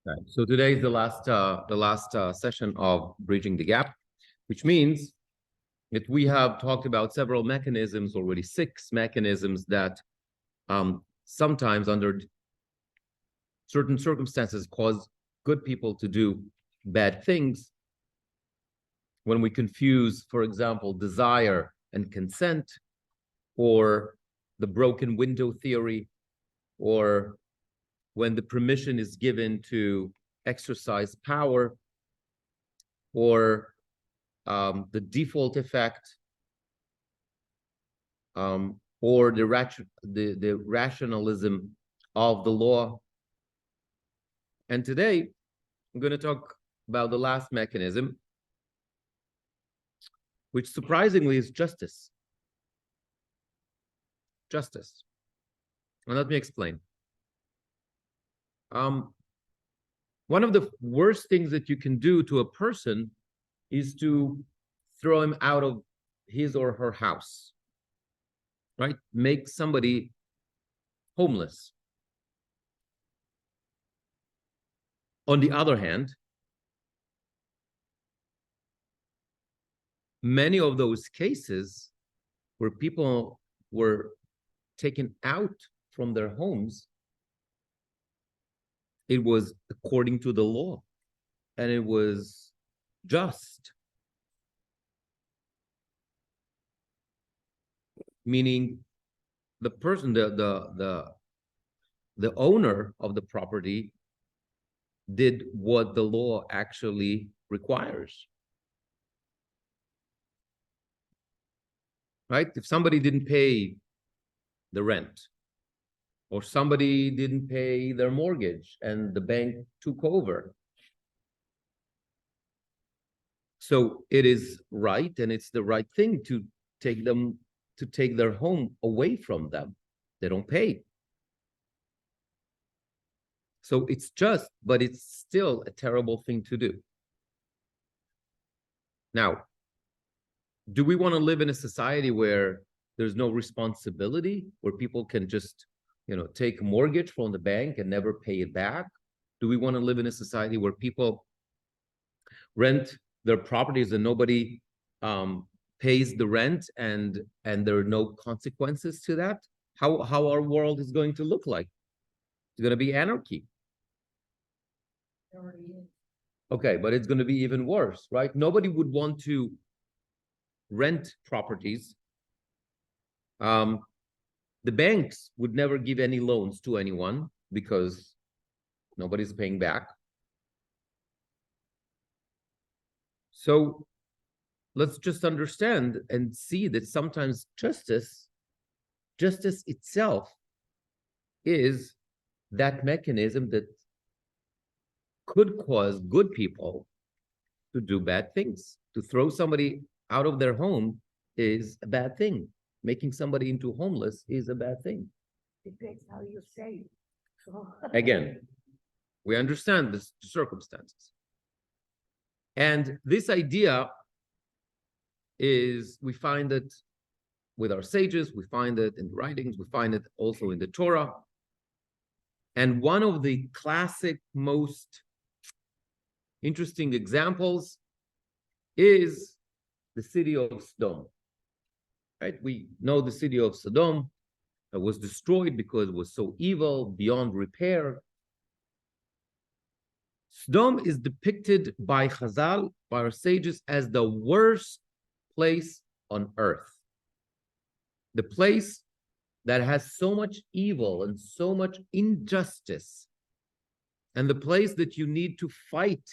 Right. So today is the last session of bridging the gap, which means that we have talked about several mechanisms already, 6 mechanisms that sometimes under certain circumstances cause good people to do bad things. When we confuse, for example, desire and consent, or the broken window theory, or when the permission is given to exercise power, or the default effect, or the rationalism of the law. And today, I'm going to talk about the last mechanism, which surprisingly is justice. Justice. And let me explain. One of the worst things that you can do to a person is to throw him out of his or her house, right? Make somebody homeless. On the other hand, many of those cases where people were taken out from their homes, it was according to the law, and it was just. Meaning the person, the owner of the property did what the law actually requires. Right? If somebody didn't pay the rent, or somebody didn't pay their mortgage and the bank took over, so it is right, and it's the right thing to take their home away from them. They don't pay. So it's just, but it's still a terrible thing to do. Now, do we want to live in a society where there's no responsibility, where people can just, take a mortgage from the bank and never pay it back? Do we want to live in a society where people rent their properties and nobody pays the rent, and there are no consequences to that? How our world is going to look like? It's going to be anarchy. It already is. Okay, but it's going to be even worse, right? Nobody would want to rent properties. The banks would never give any loans to anyone because nobody's paying back. So let's just understand and see that sometimes justice itself is that mechanism that could cause good people to do bad things. To throw somebody out of their home is a bad thing. Making somebody into homeless is a bad thing. Depends how you say it. So Again, we understand the circumstances. And this idea we find it with our sages, we find it in writings, we find it also in the Torah. And one of the classic, most interesting examples is the city of Sodom. Right? We know the city of Sodom was destroyed because it was so evil, beyond repair. Sodom is depicted by Chazal, by our sages, as the worst place on earth. The place that has so much evil and so much injustice, and the place that you need to fight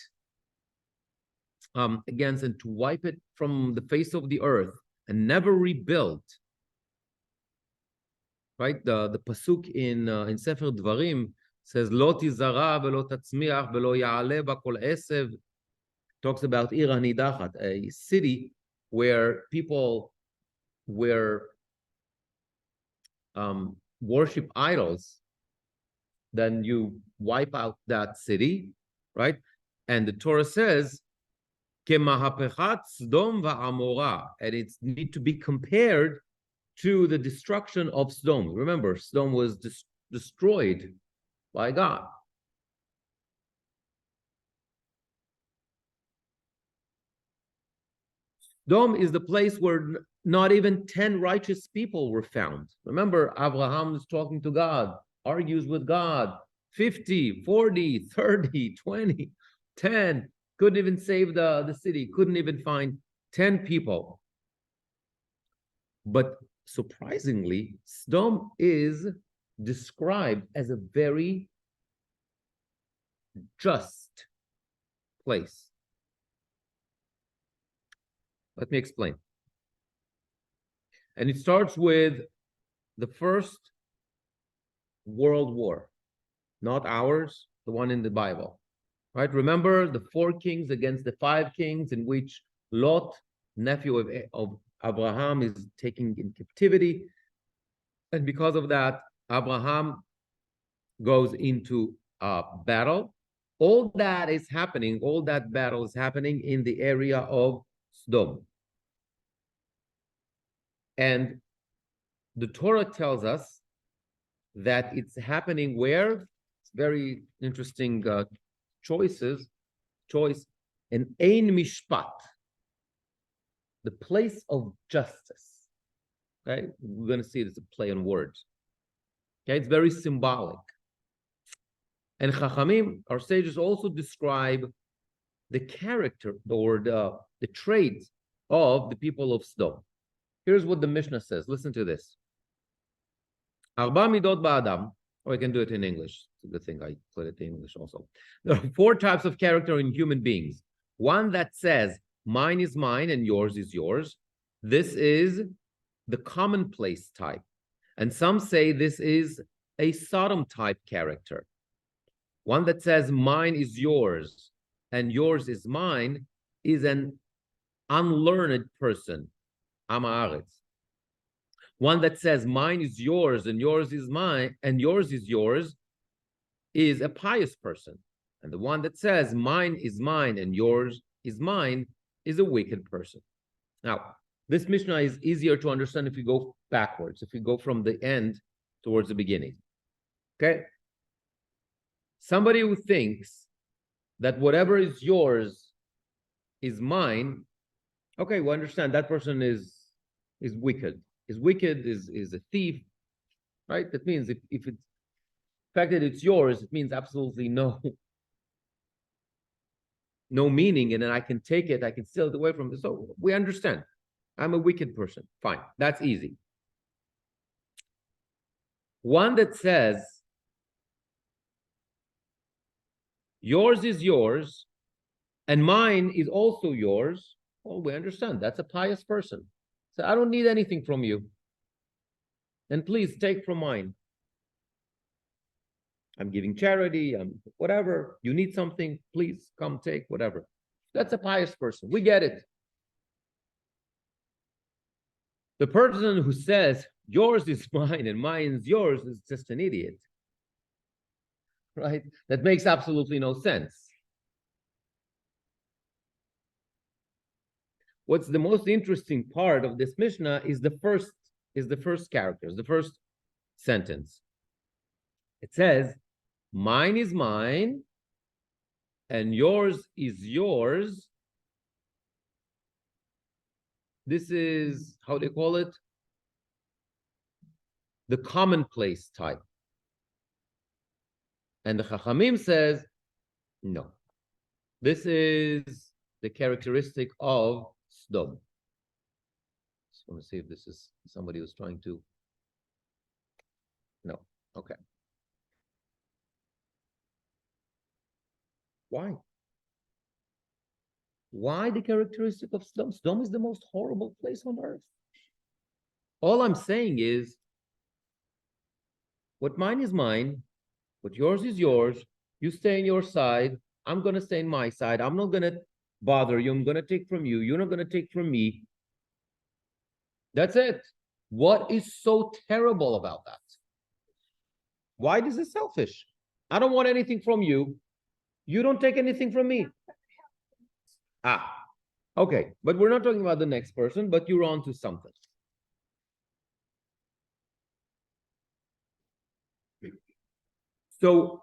against and to wipe it from the face of the earth and never rebuild. Right? The pasuk in Sefer Dvarim says, "Lo tizara velo tatzmiach velo ya'ale ba kol esev." Talks about Ir Hanidachat, a city where people were worship idols. Then you wipe out that city, right? And the Torah says, "Kemahapechat Sodom va'amora," and it needs to be compared to the destruction of Sodom. Remember, Sodom was destroyed by God. Sodom is the place where not even 10 righteous people were found. Remember, Abraham is talking to God, argues with God, 50, 40, 30, 20, 10, couldn't even save the city, couldn't even find 10 people. But surprisingly, Sodom is described as a very just place. Let me explain. And it starts with the First World War, not ours, the one in the Bible. Right? Remember the 4 kings against the 5 kings, in which Lot, nephew of Abraham, is taken in captivity. And because of that, Abraham goes into battle. All that is happening, all that battle is happening in the area of Sodom. And the Torah tells us that it's happening where? It's very interesting choice, an Ein Mishpat, the place of justice. Okay, we're going to see it as a play on words. Okay, it's very symbolic. And Chachamim, our sages, also describe the character or the traits of the people of Sodom. Here's what the Mishnah says. Listen to this. Arba midot ba'adam, or I can do it in English. It's a good thing I put it in English also. There are 4 types of character in human beings. One that says, mine is mine and yours is yours. This is the commonplace type. And some say this is a Sodom type character. One that says, mine is yours and yours is mine is an unlearned person. Am haaretz. One that says, mine is yours and yours is mine and yours is yours is a pious person. And the one that says, mine is mine and yours is mine is a wicked person. Now, this Mishnah is easier to understand if you go backwards, if you go from the end towards the beginning. Okay? Somebody who thinks that whatever is yours is mine, okay, we understand that person is wicked. Is wicked, is a thief, right? That means if it's the fact that it's yours, it means absolutely no meaning, and then I can take it, I can steal it away from it. So we understand. I'm a wicked person. Fine, that's easy. One that says, yours is yours, and mine is also yours, well, we understand. That's a pious person. So I don't need anything from you. And please take from mine. I'm giving charity, I'm whatever. You need something, please come take whatever. That's a pious person. We get it. The person who says, yours is mine and mine is yours is just an idiot. Right? That makes absolutely no sense. What's the most interesting part of this Mishnah is the first character, the first sentence. It says, mine is mine and yours is yours. This is, how they call it? The commonplace type. And the Chachamim says, no. This is the characteristic of Sodom. Just want to see if this is somebody who's trying to. No. Okay. Why? Why the characteristic of Sodom? Sodom is the most horrible place on earth. All I'm saying is, what mine is mine, what yours is yours. You stay on your side. I'm going to stay on my side. I'm not going to bother you. I'm going to take from you. You're not going to take from me. That's it. What is so terrible about that? Why is it selfish? I don't want anything from you. You don't take anything from me. Okay. But we're not talking about the next person, but you're on to something. So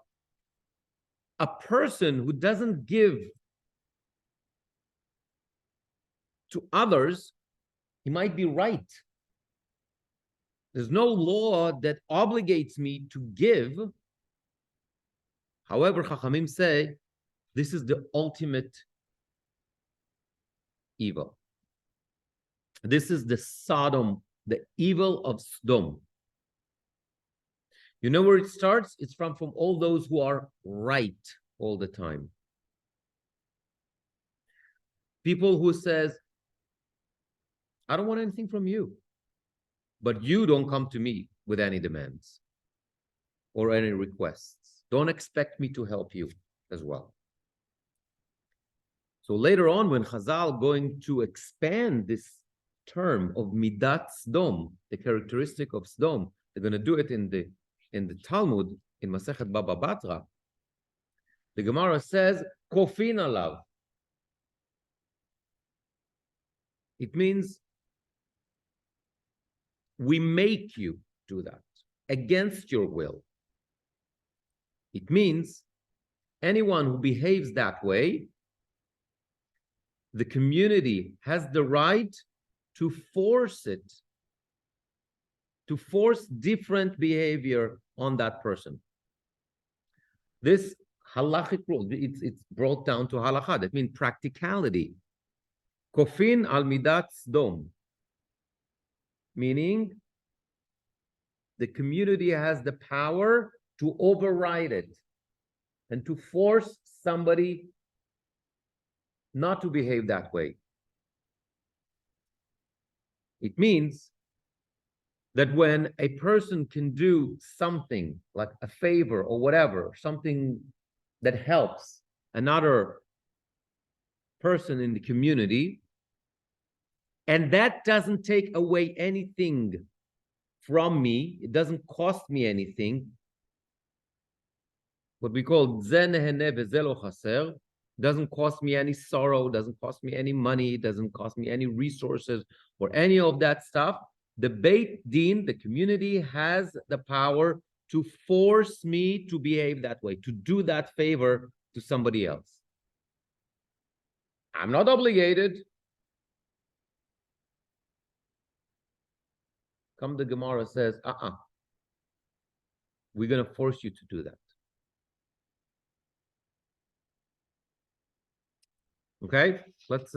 a person who doesn't give to others, he might be right. There's no law that obligates me to give. However, Chachamim say this is the ultimate evil. This is the Sodom, the evil of Sodom. You know where it starts? It's from all those who are right all the time. People who says, I don't want anything from you, but you don't come to me with any demands or any requests. Don't expect me to help you as well. So later on, when Chazal going to expand this term of Midat Sdom, the characteristic of Sdom, they're going to do it in the Talmud, in Masechet Baba Batra. The Gemara says, Kofin alav. It means we make you do that against your will. It means anyone who behaves that way, the community has the right to force it, to force different behavior on that person. This halachic rule, it's brought down to halakha. That means practicality. Kofin al midat sdom, meaning the community has the power to override it and to force somebody not to behave that way. It means that when a person can do something like a favor or whatever, something that helps another person in the community, and that doesn't take away anything from me, it doesn't cost me anything, what we call zen hene vezelo chaser, doesn't cost me any sorrow, doesn't cost me any money, doesn't cost me any resources or any of that stuff. The Beit Din, the community, has the power to force me to behave that way, to do that favor to somebody else. I'm not obligated. Come the Gemara says, we're going to force you to do that. Okay, let's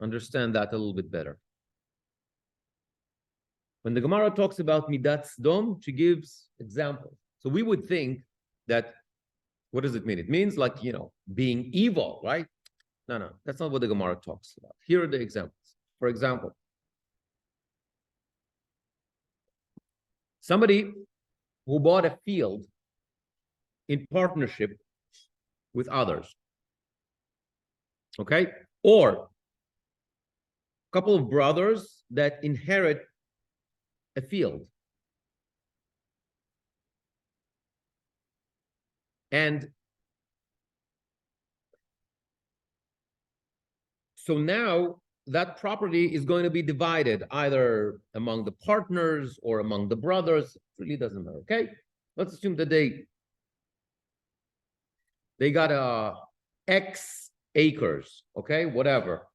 understand that a little bit better. When the Gemara talks about Midat Sdom, she gives examples. So we would think that, what does it mean? It means like, being evil, right? No, that's not what the Gemara talks about. Here are the examples. For example, somebody who bought a field in partnership with others, okay? Or a couple of brothers that inherit a field. And so now that property is going to be divided either among the partners or among the brothers. It really doesn't matter, okay? Let's assume that they got X acres, okay, whatever.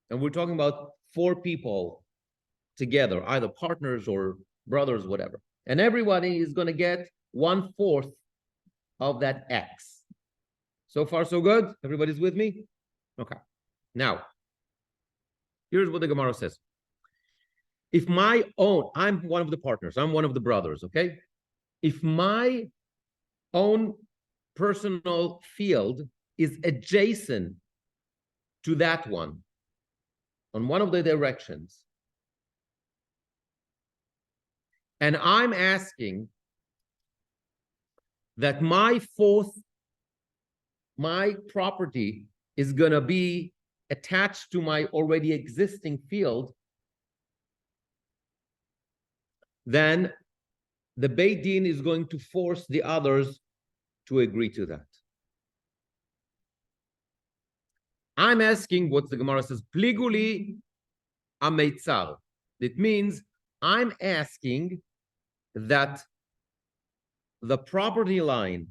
And we're talking about 4 people together, either partners or brothers, whatever. And everybody is going to get 1/4 of that X. So far, so good? Everybody's with me? Okay. Now, here's what the Gemara says. If I'm one of the partners, I'm one of the brothers, okay? If my own personal field is adjacent to that one, on one of the directions, and I'm asking that my property is going to be attached to my already existing field, then the Beit Din is going to force the others to agree to that. I'm asking what the Gemara says, pliguli ameitzar. It means I'm asking that the property line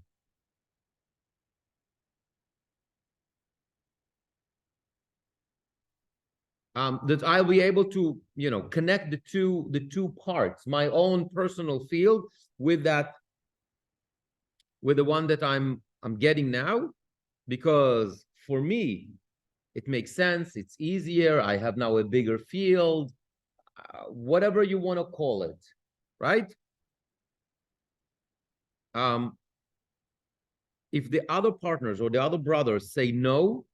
that I'll be able to, connect the two parts, my own personal field with the one that I'm getting now, because for me, it makes sense. It's easier. I have now a bigger field, whatever you want to call it, right? If the other partners or the other brothers say no,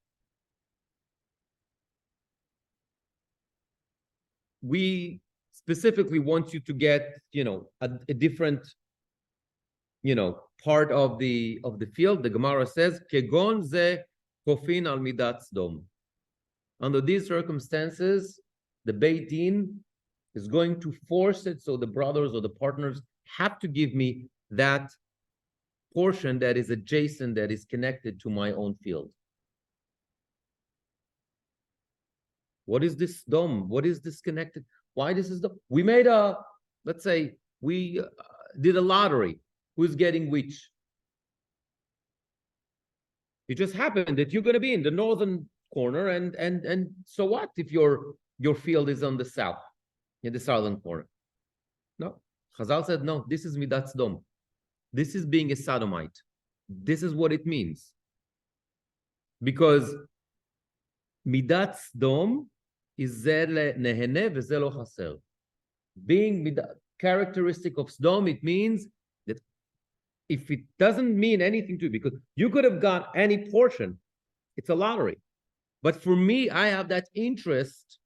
we specifically want you to get, a different, part of the field. The Gemara says, "Kegon ze kofin al midat sdom." Under these circumstances, the Beit Din is going to force it, so the brothers or the partners have to give me that portion that is adjacent, that is connected to my own field. What is this dome? What is this connected? Why this is the? We made let's say we did a lottery. Who's getting which? It just happened that you're going to be in the northern corner, and so what if your field is on the south, in the southern corner? No, Chazal said no. This is midat dom. This is being a sodomite. This is what it means. Because midat dom is nehene v'ze lo chaser. Being characteristic of Sdom, it means that if it doesn't mean anything to you, because you could have got any portion, it's a lottery. But for me, I have that interest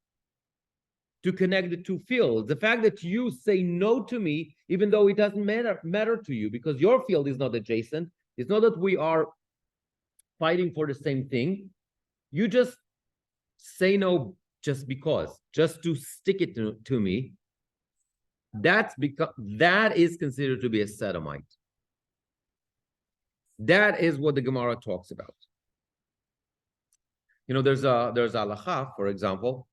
to connect the two fields. The fact that you say no to me, even though it doesn't matter to you, because your field is not adjacent, it's not that we are fighting for the same thing. You just say no just because, just to stick it to me. That is considered to be a sodomite. That is what the Gemara talks about. There's a halacha, for example,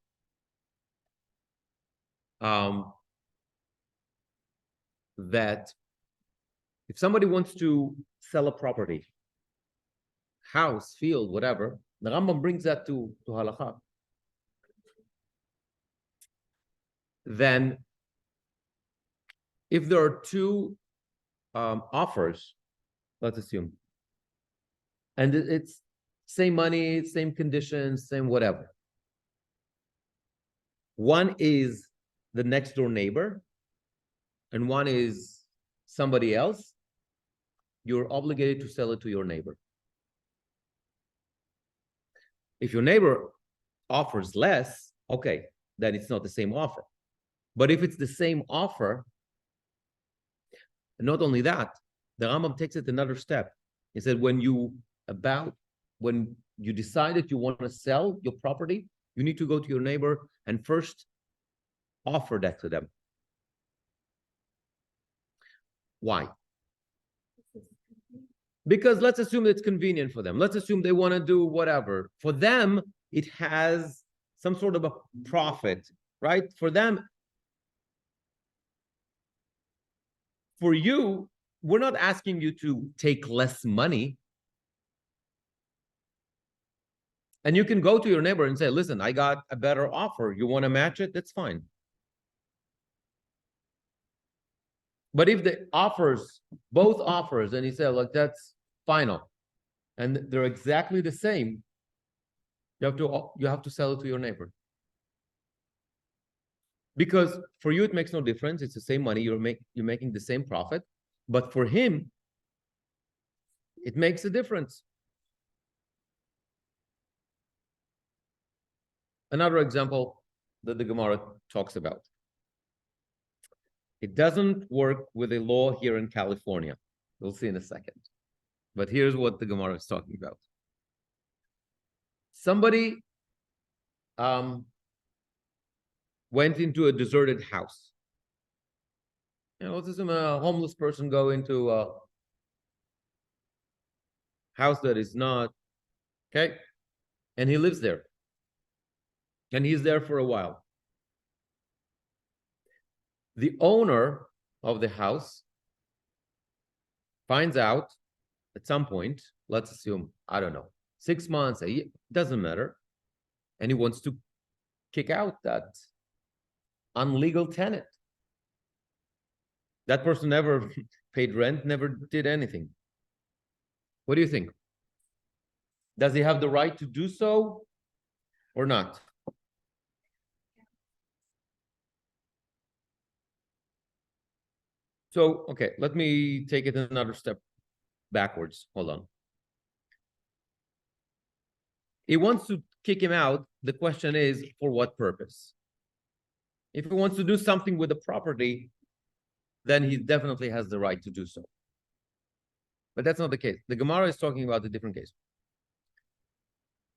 that if somebody wants to sell a property, house, field, whatever, the Rambam brings that to halacha. Then, if there are two offers, let's assume, and it's same money, same conditions, same whatever. One is the next door neighbor, and one is somebody else. You're obligated to sell it to your neighbor. If your neighbor offers less, okay, then it's not the same offer. But if it's the same offer, not only that, the Rambam takes it another step. He said, when you decide that you want to sell your property, you need to go to your neighbor and first offer that to them. Why? Because let's assume it's convenient for them. Let's assume they want to do whatever. For them, it has some sort of a profit, right? For them, for you, we're not asking you to take less money. And you can go to your neighbor and say, listen, I got a better offer. You want to match it? That's fine. But if the both offers, and he said, look, that's final, and they're exactly the same, you have to sell it to your neighbor. Because for you, it makes no difference. It's the same money. You're making the same profit. But for him, it makes a difference. Another example that the Gemara talks about. It doesn't work with a law here in California. We'll see in a second. But here's what the Gemara is talking about. Somebody went into a deserted house. Let's assume a homeless person go into a house that is not, okay? And he lives there. And he's there for a while. The owner of the house finds out at some point, let's assume, I don't know, 6 months, a year, doesn't matter. And he wants to kick out that unlegal tenant. That person never paid rent, never did anything. What do you think? Does he have the right to do so or not? So, okay, let me take it another step backwards. Hold on. He wants to kick him out. The question is, for what purpose? If he wants to do something with the property, then he definitely has the right to do so. But that's not the case. The Gemara is talking about a different case.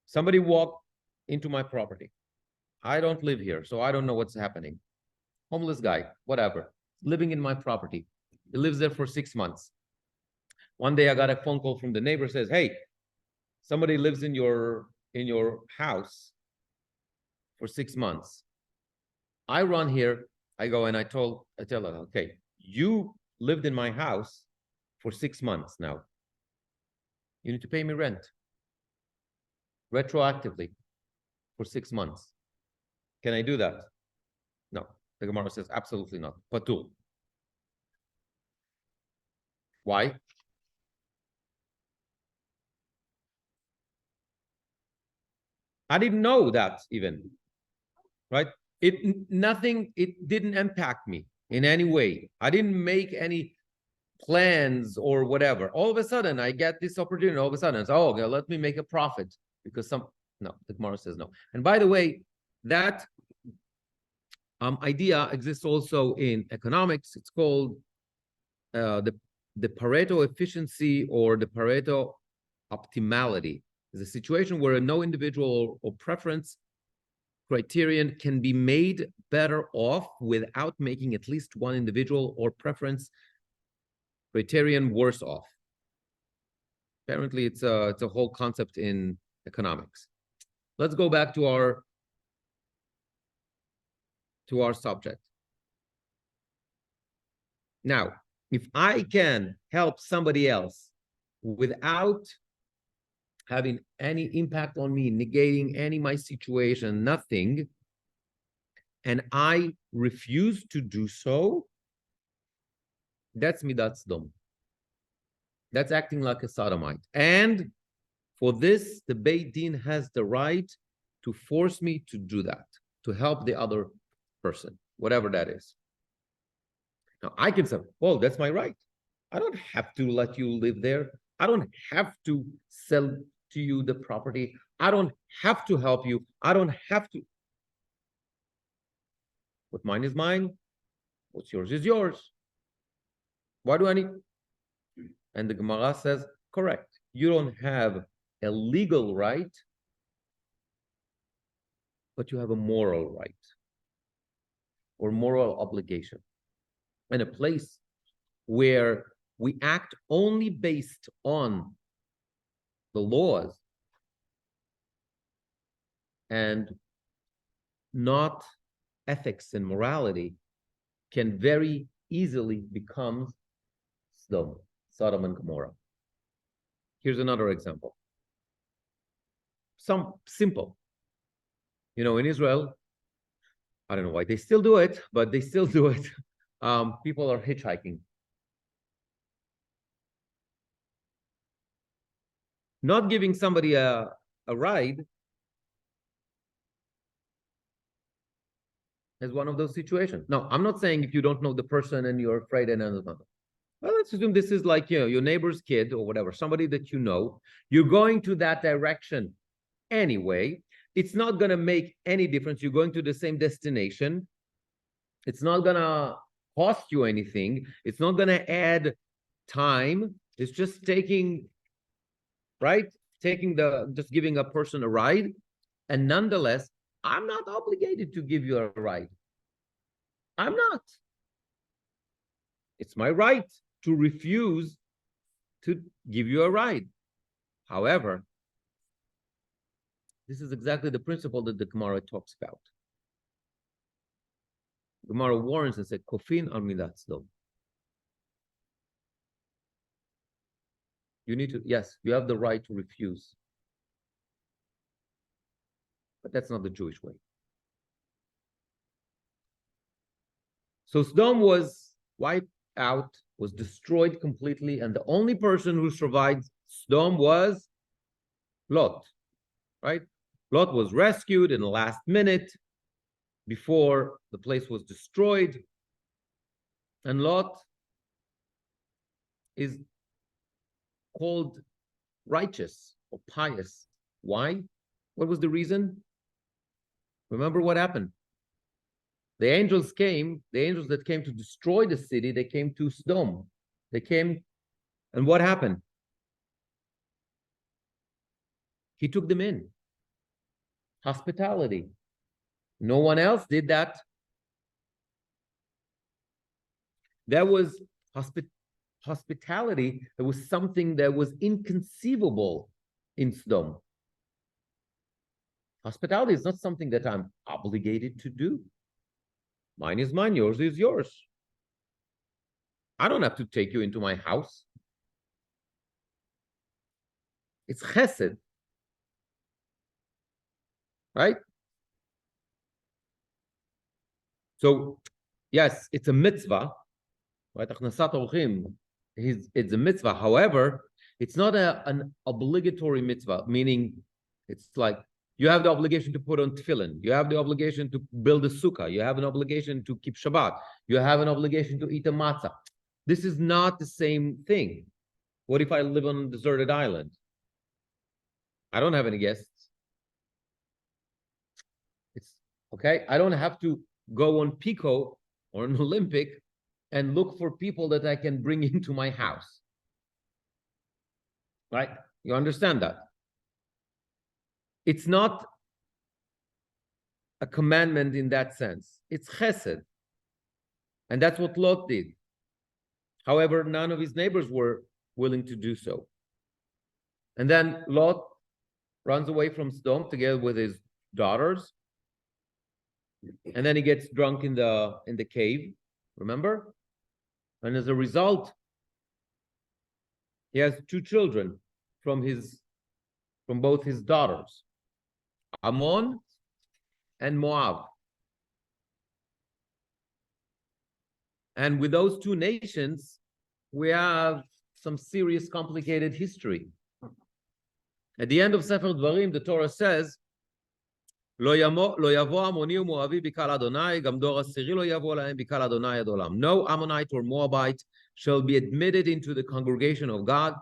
Somebody walked into my property. I don't live here, so I don't know what's happening. Homeless guy, whatever, living in my property. He lives there for 6 months. One day I got a phone call from the neighbor, says, hey, somebody lives in your house for 6 months. I run here, I go and I tell her, okay, you lived in my house for 6 months now. You need to pay me rent retroactively for 6 months. Can I do that? No. The Gemara says absolutely not. Patur. Why? I didn't know that even, right? It didn't impact me in any way. I didn't make any plans or whatever. All of a sudden, I get this opportunity. All of a sudden, it's, oh, okay, let me make a profit because no, the Gemara says no. And by the way, that idea exists also in economics. It's called the Pareto efficiency or the Pareto optimality. Is a situation where no individual or preference criterion can be made better off without making at least one individual or preference criterion worse off. Apparently, it's a whole concept in economics. Let's go back to our subject. Now, if I can help somebody else without having any impact on me, negating any my situation, nothing, and I refuse to do so, that's midat sdom. That's acting like a sodomite. And for this, the Beit Din has the right to force me to do that, to help the other person, whatever that is. Now, I can say, well, that's my right. I don't have to let you live there. I don't have to sell to you the property. I don't have to help you. I don't have to. What mine is mine. What's yours is yours. Why do I need? And the Gemara says, correct. You don't have a legal right, but you have a moral right or moral obligation. And a place where we act only based on the laws and not ethics and morality can very easily become Sodom and Gomorrah. Here's another example. Some simple. You know, in Israel, I don't know why they still do it, but they still do it. People are hitchhiking. Not giving somebody a ride is one of those situations. No, I'm not saying if you don't know the person and you're afraid and another. Well, let's assume this is like, you know, your neighbor's kid or whatever, somebody that you know. You're going to that direction anyway. It's not going to make any difference. You're going to the same destination. It's not going to cost you anything. It's not going to add time. It's just taking, right? Just giving a person a ride. And nonetheless, I'm not obligated to give you a ride. I'm not. It's my right to refuse to give you a ride. However, this is exactly the principle that the Gemara talks about. Gemara warns and says, "Kofin al midat sdom." You need to, yes, you have the right to refuse, but that's not the Jewish way. So Sodom was wiped out, was destroyed completely, and the only person who survived Sodom was Lot, right? Lot was rescued in the last minute before the place was destroyed. And Lot is called righteous or pious. Why? What was the reason? Remember what happened? The angels that came to destroy the city, they came to Sodom. They came, and what happened? He took them in. Hospitality. No one else did that. That was hospitality. That was something that was inconceivable in Sodom. Hospitality is not something that I'm obligated to do. Mine is mine, yours is yours. I don't have to take you into my house. It's chesed. Right? So, yes, it's a mitzvah. Right? It's a mitzvah. However, it's not an obligatory mitzvah, meaning it's like you have the obligation to put on tefillin. You have the obligation to build a sukkah. You have an obligation to keep Shabbat. You have an obligation to eat a matzah. This is not the same thing. What if I live on a deserted island? I don't have any guests. It's okay. I don't have to go on Pico or an Olympic and look for people that I can bring into my house. Right? You understand that? It's not a commandment in that sense. It's chesed. And that's what Lot did. However, none of his neighbors were willing to do so. And then Lot runs away from Sodom together with his daughters. And then he gets drunk in the cave, remember? And as a result, he has two children from both his daughters, Ammon and Moab. And with those two nations, we have some serious complicated history. At the end of Sefer Dvarim, the Torah says, לא יבוא עמוני ומואבי בקהל אדוני, גם דור עשירי לא יבוא להם בקהל אדוני עד עולם. No Ammonite or Moabite shall be admitted into the congregation of God.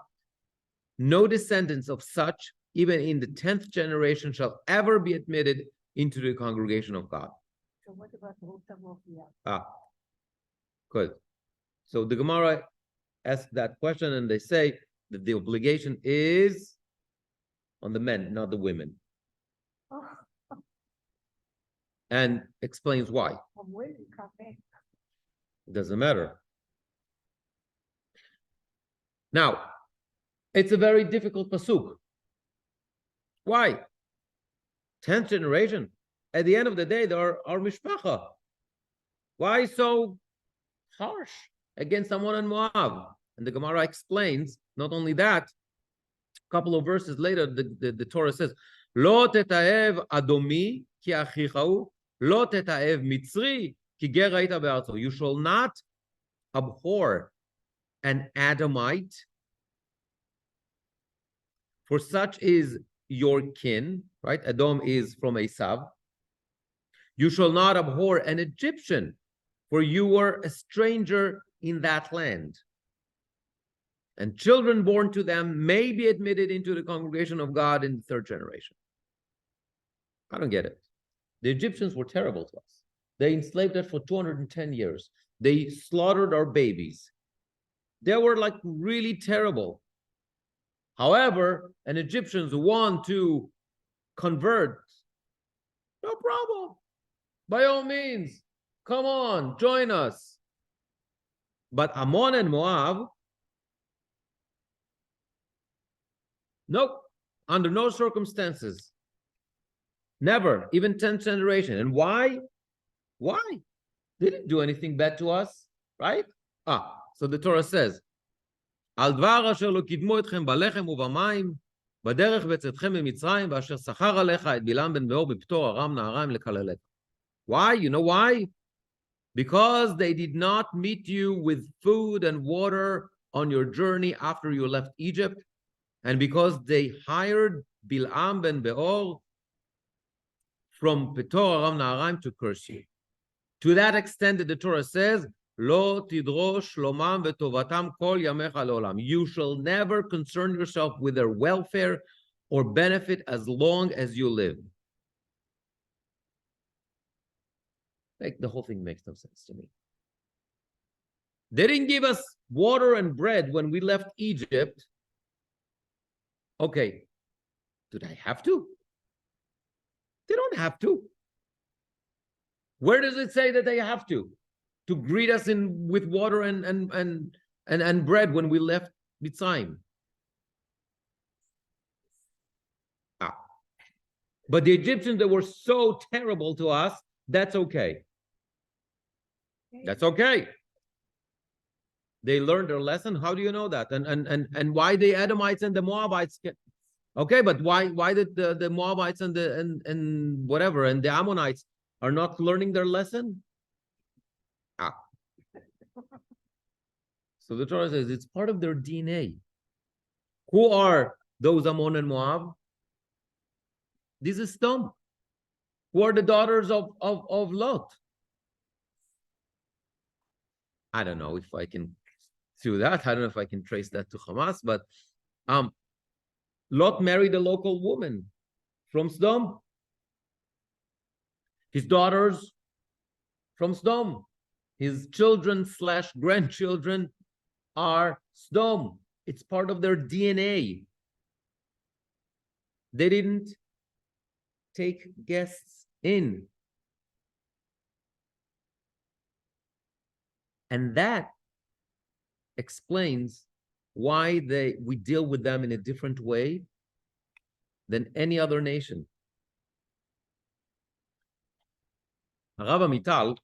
No descendants of such, even in the 10th generation, shall ever be admitted into the congregation of God. So what about Ruth and Moab? Good. So the Gemara asked that question, and they say that the obligation is on the men, not the women. Oh, And explains why. I'm waiting, come back. It doesn't matter. Now, it's a very difficult pasuk. Why? 10th generation. At the end of the day, they are our mishpacha. Why so harsh against Ammon and Moab? And the Gemara explains, not only that, a couple of verses later, the Torah says, Lo tetaev adomi ki achicha Lo tetaev mitzri ki ger hayta be'artzo. You shall not abhor an Adamite, for such is your kin, right? Edom is from Esav. You shall not abhor an Egyptian, for you were a stranger in that land. And children born to them may be admitted into the congregation of God in the 3rd generation. I don't get it. The Egyptians were terrible to us. They enslaved us for 210 years. They slaughtered our babies. They were like really terrible. However, an Egyptians want to convert, no problem. By all means, come on, join us. But Ammon and Moab, nope, under no circumstances. Never, even 10th generation. And why? Why? They didn't do anything bad to us, right? So the Torah says, על דבר אשר לא קידמו אתכם בלחם ובמים, בדרך בצאתכם ממצרים, ואשר שכר עליך את בלעם בן בעור בפטור ארם נהריים לקללך. Why? You know why? because they did not meet you with food and water on your journey after you left Egypt, and because they hired Bil'am ben Beor from Petor Aram Naharaim to curse you. To that extent that the Torah says, Lo tidrosh shlomam v'tovatam kol yamecha leolam. You shall never concern yourself with their welfare or benefit as long as you live. Like, the whole thing makes no sense to me. They didn't give us water and bread when we left Egypt. Okay, did I have to? They don't have to. Where does it say that they have to greet us with water and bread when we left Mitzrayim? But the Egyptians that were so terrible to us, that's okay. That's okay. They learned their lesson. How do you know that? And why the Edomites and the Moabites? Okay, but why did the Moabites and the Ammonites are not learning their lesson? So the Torah says it's part of their DNA. Who are those Ammon and Moab? This is Sodom. Who are the daughters of Lot? I don't know if I can do that. I don't know if I can trace that to Hamas, but Lot married a local woman from Sodom. His daughters from Sodom. His children / grandchildren are Sodom. It's part of their DNA. They didn't take guests in. And that explains why we deal with them in a different way than any other nation. Rabbi Mital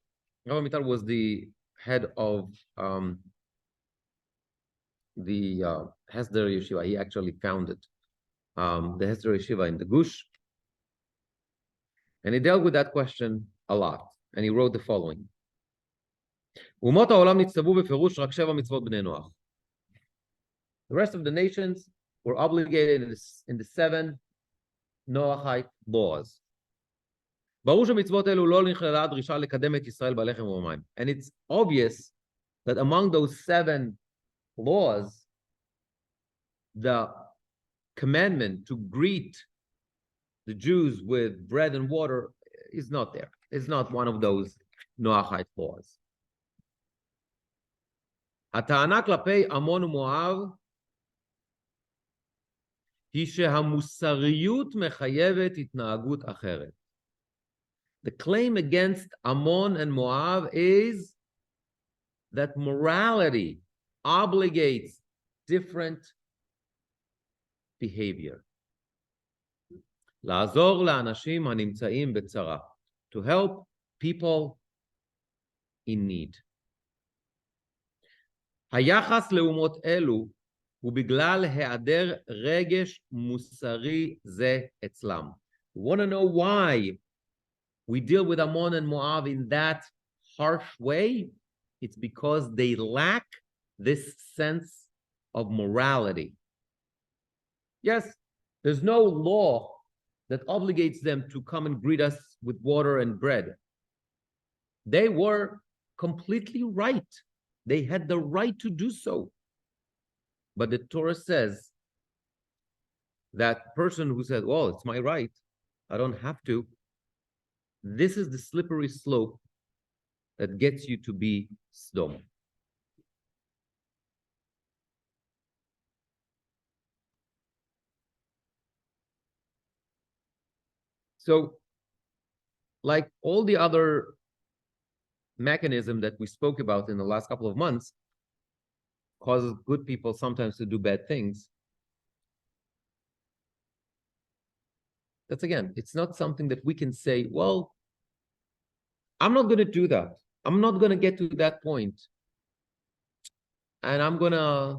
was the head of the Hesder Yeshiva. He actually founded the Hesder Yeshiva in the Gush. And he dealt with that question a lot. And he wrote the following. The rest of the nations were obligated in the 7 Noahite laws. And it's obvious that among those 7 laws, the commandment to greet the Jews with bread and water is not there. It's not one of those Noahite laws. הטענה כלפי עמון ומואב היא שהמוסריות מחייבת התנהגות אחרת. The claim against Ammon and Moab is that morality obligates different behavior. לעזור לאנשים הנמצאים בצרה. To help people in need. היחס לאומות אלו הוא בגלל היעדר רגש מוסרי זה אצלם. We want to know why we deal with Ammon and Moab in that harsh way. It's because they lack this sense of morality. Yes, there's no law that obligates them to come and greet us with water and bread. They were completely right. They had the right to do so. But the Torah says that person who said, well, it's my right, I don't have to. This is the slippery slope that gets you to be Sodom. So, like all the other mechanism that we spoke about in the last couple of months, causes good people sometimes to do bad things. That's again, it's not something that we can say, well, I'm not going to do that. I'm not going to get to that point. And I'm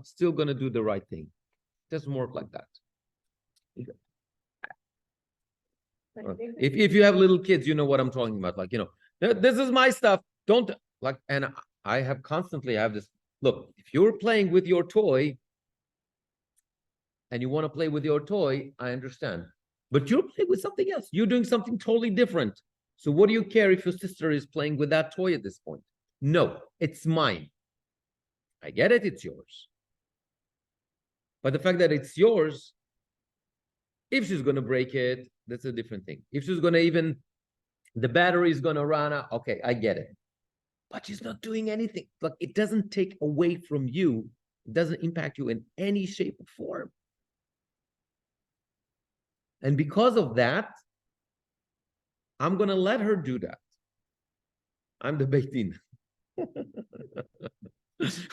still going to do the right thing. It doesn't work like that. If you have little kids, you know what I'm talking about. Like, this is my stuff. Like, and I have constantly have this, look, if you're playing with your toy and you want to play with your toy, I understand. But you're playing with something else. You're doing something totally different. So what do you care if your sister is playing with that toy at this point? No, it's mine. I get it, it's yours. But the fact that it's yours, if she's going to break it, that's a different thing. If she's going to even, the battery is going to run out, okay, I get it. But she's not doing anything. Like, it doesn't take away from you. It doesn't impact you in any shape or form. And because of that, I'm going to let her do that. I'm the Beit Din.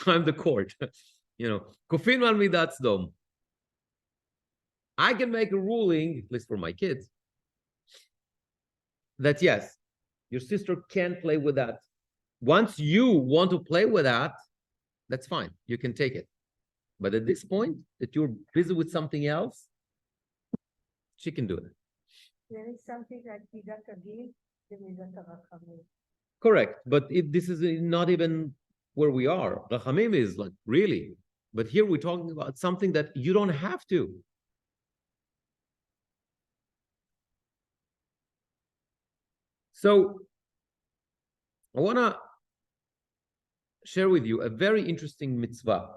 I'm the court. Kofin al midat sdom. I can make a ruling, at least for my kids, that yes, your sister can play with that. Once you want to play with that, that's fine. You can take it. But at this point, that you're busy with something else, she can do it. There is something like midat adin, the midat rachamim. Correct. But if this is not even where we are, rachamim is like really. But here we're talking about something that you don't have to. So I want to share with you a very interesting mitzvah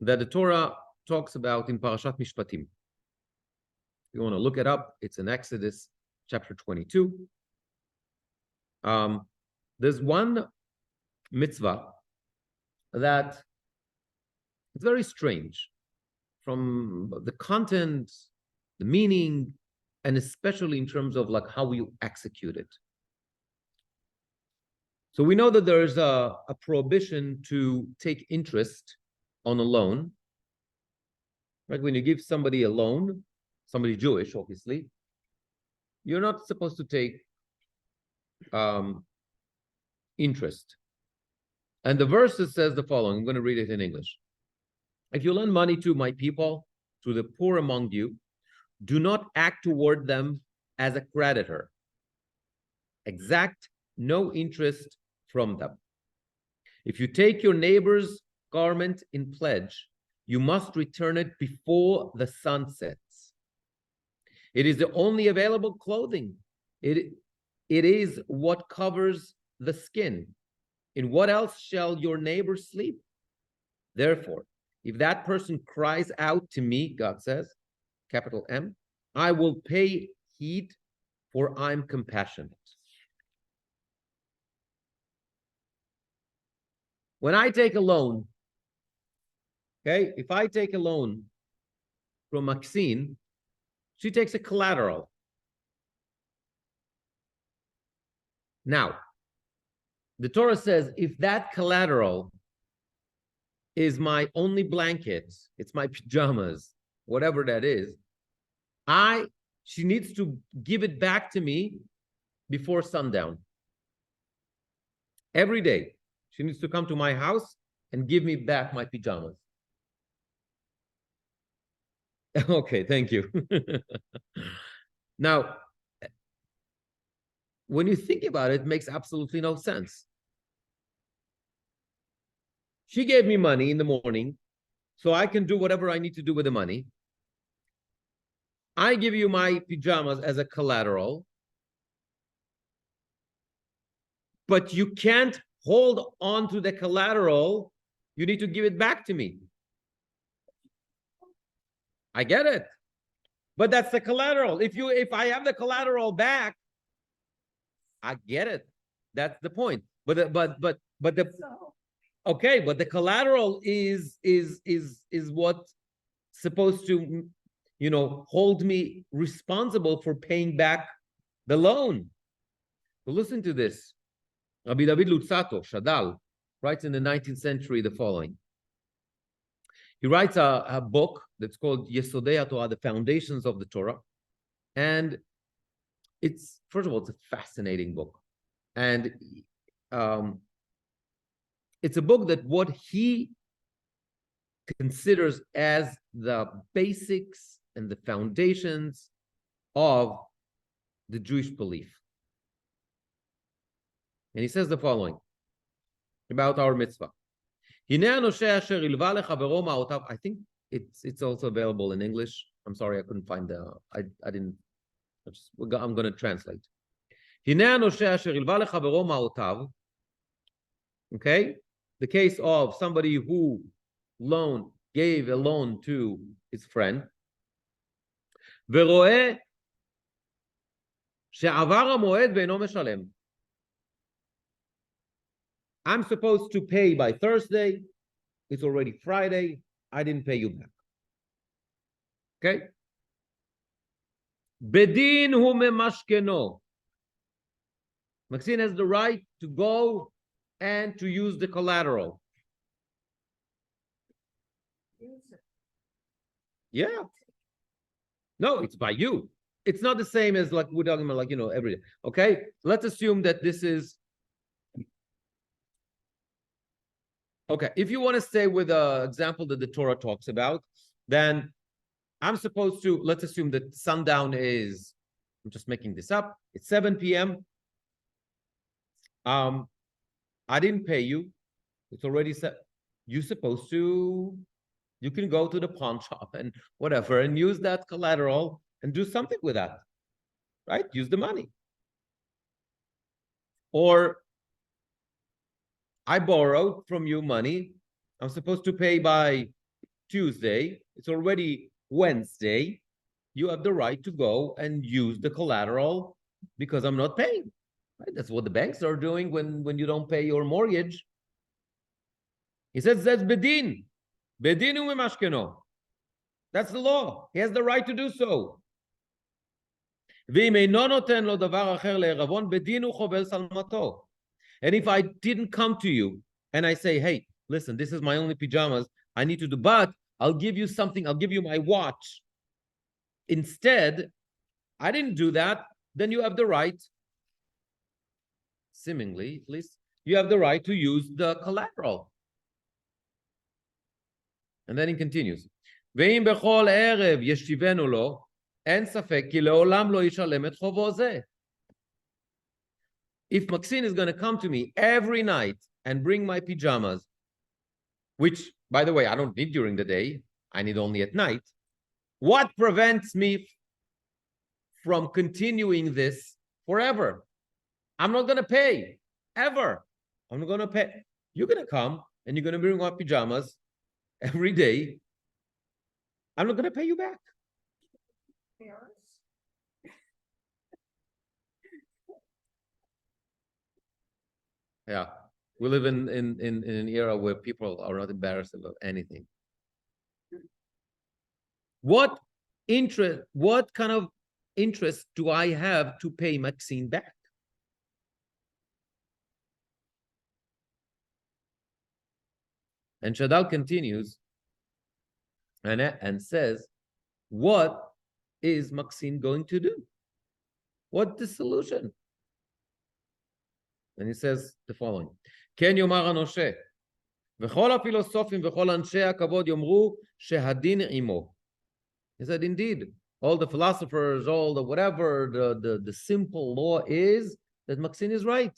that the Torah talks about in Parashat Mishpatim. If you want to look it up, it's in Exodus chapter 22. There's one mitzvah that it's very strange from the content, the meaning, and especially in terms of like how you execute it. So we know that there's a prohibition to take interest on a loan, right? When you give somebody a loan, somebody Jewish, obviously, you're not supposed to take interest. And the verse says the following. I'm going to read it in English. If you lend money to my people, to the poor among you, do not act toward them as a creditor. Exact no interest from them. If you take your neighbor's garment in pledge, you must return it before the sun sets. It is the only available clothing. It is what covers the skin. In what else shall your neighbor sleep? Therefore, if that person cries out to me, God says, capital M, I will pay heed, for I'm compassionate. When I take a loan, okay, if I take a loan from Maxine, she takes a collateral. Now, the Torah says if that collateral is my only blanket, it's my pajamas, whatever that is, she needs to give it back to me before sundown. Every day, she needs to come to my house and give me back my pajamas. Okay, thank you. Now, when you think about it, it makes absolutely no sense. She gave me money in the morning, so I can do whatever I need to do with the money. I give you my pajamas as a collateral, but you can't hold on to the collateral. You need to give it back to me. I get it, but that's the collateral. If I have the collateral back, I get it. That's the point. But the okay, but the collateral is what's supposed to, hold me responsible for paying back the loan. So listen to this. Rabbi David Lutzato, Shadal, writes in the 19th century the following. He writes a book that's called Yesodei HaTorah, the Foundations of the Torah. And it's, first of all, it's a fascinating book. And it's a book that what he considers as the basics and the foundations of the Jewish belief. And he says the following about our mitzvah. I think it's also available in English. I'm sorry, I couldn't find the. I didn't. I'm going to translate. Okay, the case of somebody who gave a loan to his friend. ורואה שעבר המועד ואינו משלם. I'm supposed to pay by Thursday. It's already Friday. I didn't pay you back. Okay? Bedin hu memashkeno. Maxine has the right to go and to use the collateral. Yeah. No, it's by you. It's not the same as like we're talking about, like, every day. Okay? Let's assume that this is. Okay, if you want to stay with the example that the Torah talks about, then I'm supposed to, let's assume that sundown is, I'm just making this up, it's 7 p.m. I didn't pay you. It's already set. You're supposed to, you can go to the pawn shop and whatever and use that collateral and do something with that, right? Use the money. Or I borrowed from you money. I'm supposed to pay by Tuesday. It's already Wednesday. You have the right to go and use the collateral because I'm not paying. Right? That's what the banks are doing when you don't pay your mortgage. He says that's bedin. Bedin u'mashkeno. That's the law. He has the right to do so. And if I didn't come to you and I say, hey, listen, this is my only pajamas, I need to do, but I'll give you something, I'll give you my watch. Instead, I didn't do that, then you have the right, seemingly, at least, you have the right to use the collateral. And then he continues. ואם בכל ערב ישתיבנו לו, אין ספק כי לעולם לא ישלם את חובו זה. If Maxine is going to come to me every night and bring my pajamas, which, by the way, I don't need during the day, I need only at night, what prevents me from continuing this forever? I'm not going to pay, ever. I'm not going to pay. You're going to come and you're going to bring my pajamas every day. I'm not going to pay you back. Yeah, we live in an era where people are not embarrassed about anything. What kind of interest do I have to pay Maxine back? And Shadal continues and says, what is Maxine going to do? What's the solution? And he says the following, כן יאמר הנושה, וכל הפילוסופים וכל אנשי הכבוד יאמרו שהדין עמו. He said, indeed, all the philosophers, all the whatever, the simple law is that Maxine is right.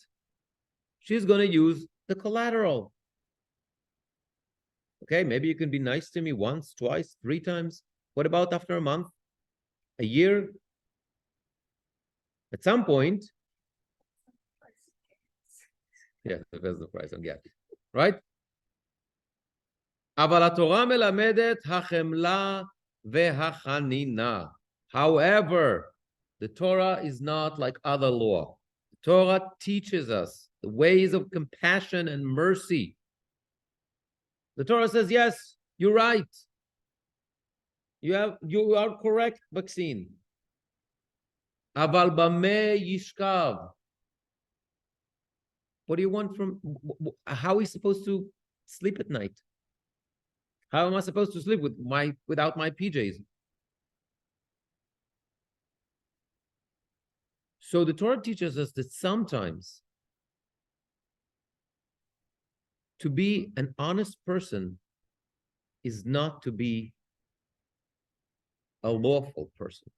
She's going to use the collateral. Okay, maybe you can be nice to me once, twice, 3 times. What about after a month, a year? At some point, yeah, that's the price on gas, right? אבל התורה מלמדת החמלה והחנינה. However, the Torah is not like other law. The Torah teaches us the ways of compassion and mercy. The Torah says, yes, you're right. You are correct, Maxine. אבל במה ישכב? What do you want from, how are we supposed to sleep at night? How am I supposed to sleep without my PJs? So the Torah teaches us that sometimes to be an honest person is not to be a lawful person.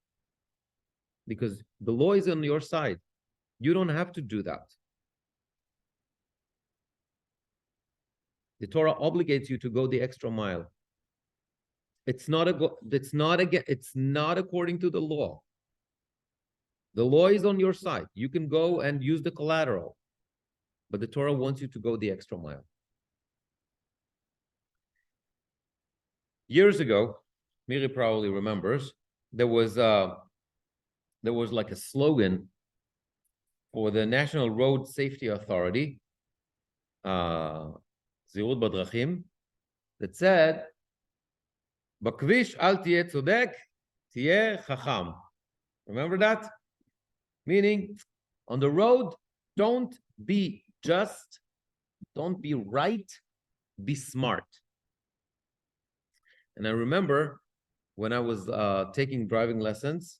Because the law is on your side. You don't have to do that. The Torah obligates you to go the extra mile. It's not according to the law. The law is on your side. You can go and use the collateral, but the Torah wants you to go the extra mile. Years ago, Miri probably remembers, there was like a slogan for the National Road Safety Authority, Zirut Badrachim, that said, Bakvish al tiyeh tzodek, tiyeh chacham. Remember that? Meaning, on the road, don't be just, don't be right, be smart. And I remember when I was taking driving lessons,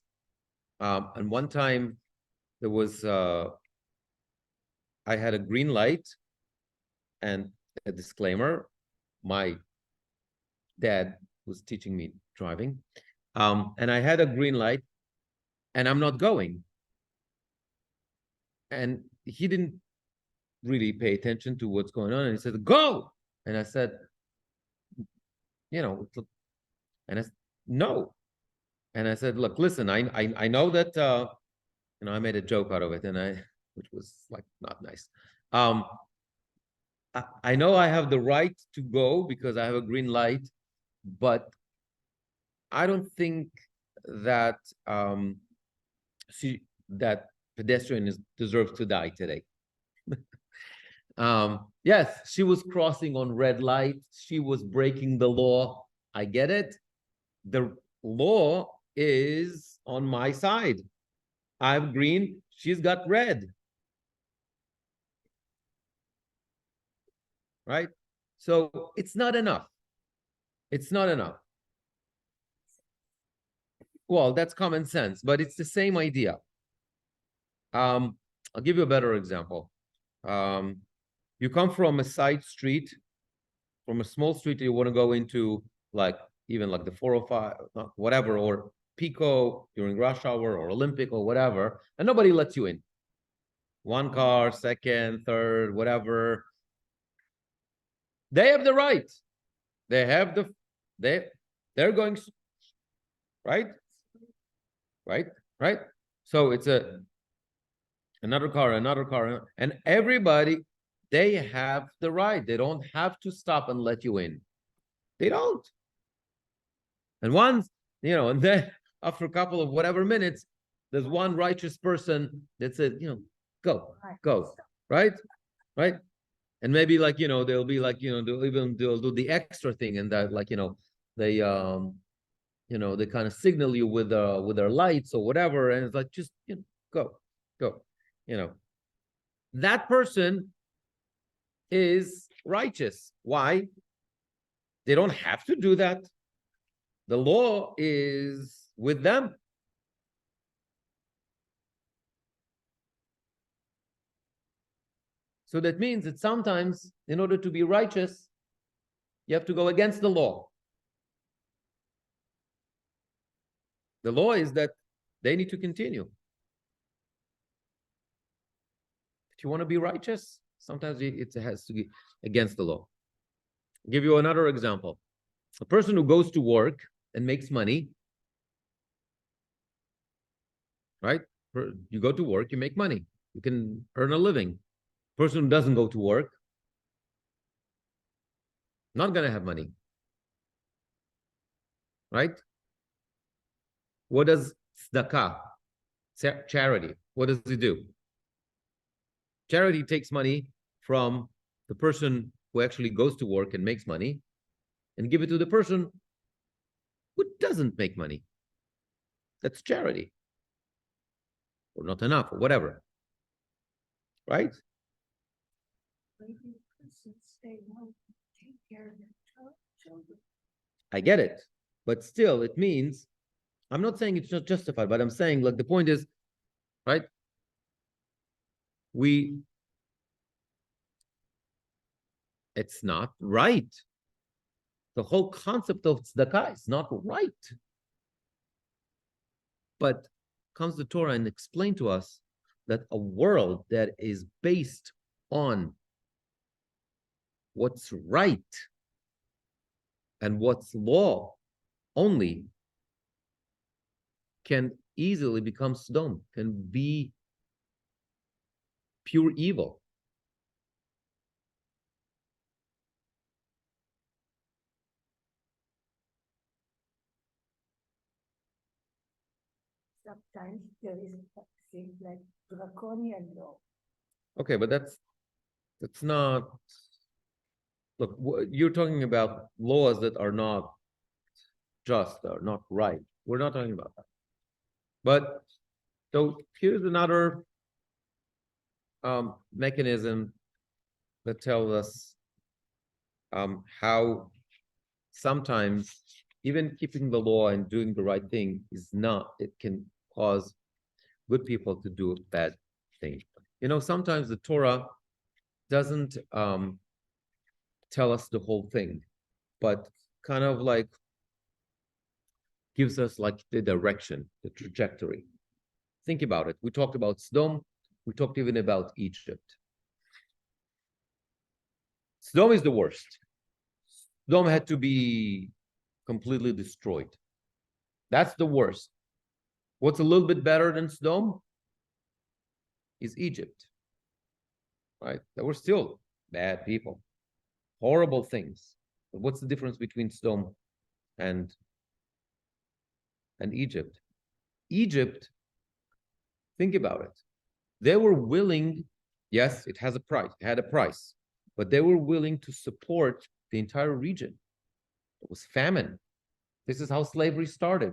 and one time there was, I had a green light and a disclaimer. My dad was teaching me driving, and I had a green light and I'm not going. And he didn't really pay attention to what's going on. And he said, go. And I said, and I said, no. And I said, look, listen, I know that, I made a joke out of it, which was like not nice. I know I have the right to go because I have a green light, but I don't think that that pedestrian deserves to die today. Yes, she was crossing on red light. She was breaking the law. I get it. The law is on my side. I have green. She's got red. Right? So it's not enough. It's not enough. Well, that's common sense, but it's the same idea. I'll give you a better example. You come from a side street, from a small street you want to go into, like even like the 405, whatever, or Pico during rush hour or Olympic or whatever, and nobody lets you in. One car, second, third, whatever. They have the right. They have they're going, right? Right? So it's another car, and everybody, they have the right. They don't have to stop and let you in. They don't. And once, and then after a couple of whatever minutes, there's one righteous person that said, go, right? And maybe like, they'll be like, they'll do the extra thing, and that like, they they kind of signal you with their lights or whatever, and it's like, just go. That person is righteous. Why? They don't have to do that. The law is with them. So that means that sometimes, in order to be righteous, you have to go against the law. The law is that they need to continue. If you want to be righteous, sometimes it has to be against the law. I'll give you another example. A person who goes to work and makes money, right? You go to work, you make money. You can earn a living. Person who doesn't go to work, not going to have money. Right? What does tzedakah, charity, what does it do? Charity takes money from the person who actually goes to work and makes money and give it to the person who doesn't make money. That's charity. Or not enough, or whatever. Right? I get it. But still, it means, I'm not saying it's not justified, but I'm saying, like, the point is, right? It's not right. The whole concept of tzedakah is not right. But comes the Torah and explain to us that a world that is based on what's right and what's law only can easily become Sodom, can be pure evil. Sometimes there is things like draconian law. Okay, but that's not. Look, you're talking about laws that are not just, are not right. We're not talking about that. But so here's another mechanism that tells us how sometimes even keeping the law and doing the right thing is not, it can cause good people to do a bad thing. You know, sometimes the Torah doesn't tell us the whole thing, but kind of like gives us like the direction, the trajectory. Think about it. We talked about Sodom. We talked even about Egypt. Sodom is the worst. Sodom had to be completely destroyed. That's the worst. What's a little bit better than Sodom is Egypt. Right? There were still bad people, horrible things. But what's the difference between Sodom and Egypt? Egypt, think about it. They were willing, yes, it has a price, it had a price, but they were willing to support the entire region. It was famine. This is how slavery started.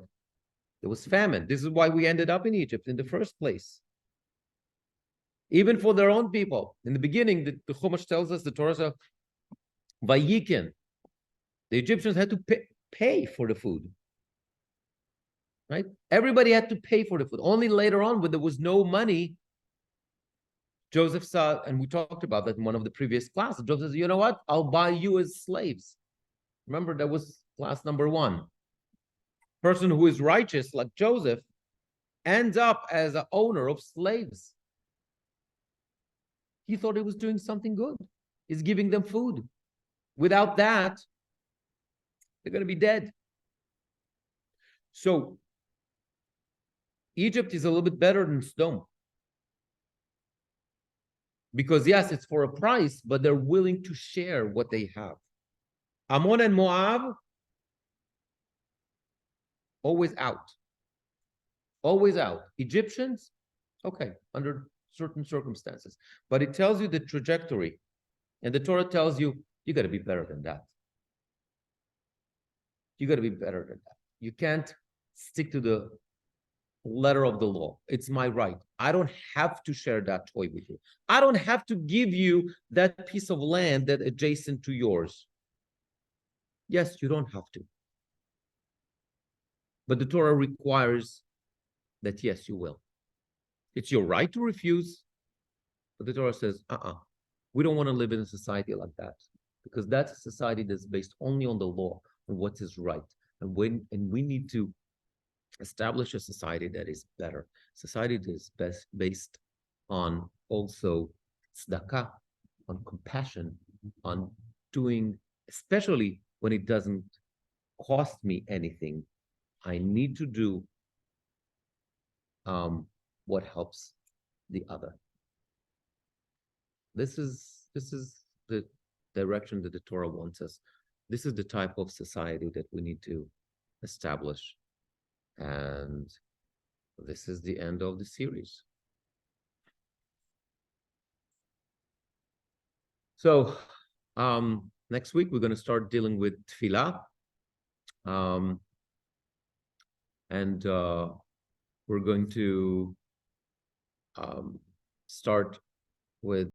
There was famine. This is why we ended up in Egypt in the first place. Even for their own people. In the beginning, the Chumash tells us, the Torah says, Vayikin. The Egyptians had to pay for the food. Right? Everybody had to pay for the food. Only later on, when there was no money, Joseph saw, and we talked about that in one of the previous classes. Joseph says, you know what? I'll buy you as slaves. Remember, that was class number 1. Person who is righteous, like Joseph, ends up as an owner of slaves. He thought he was doing something good. He's giving them food. Without that, they're going to be dead. So, Egypt is a little bit better than Sodom. Because yes, it's for a price, but they're willing to share what they have. Ammon and Moab, always out. Always out. Egyptians, okay, under certain circumstances. But it tells you the trajectory. And the Torah tells you, you got to be better than that. You got to be better than that. You can't stick to the letter of the law. It's my right. I don't have to share that toy with you. I don't have to give you that piece of land that adjacent to yours. Yes, you don't have to. But the Torah requires that, yes, you will. It's your right to refuse. But the Torah says, we don't want to live in a society like that. Because that's a society that's based only on the law and what is right. And we need to establish a society that is better, society that is based on also tzedakah, on compassion, on doing, especially when it doesn't cost me anything. I need to do what helps the other. This is the direction that the Torah wants us. This is the type of society that we need to establish. And this is the end of the series. So next week, we're going to start dealing with tefillah. And we're going to start with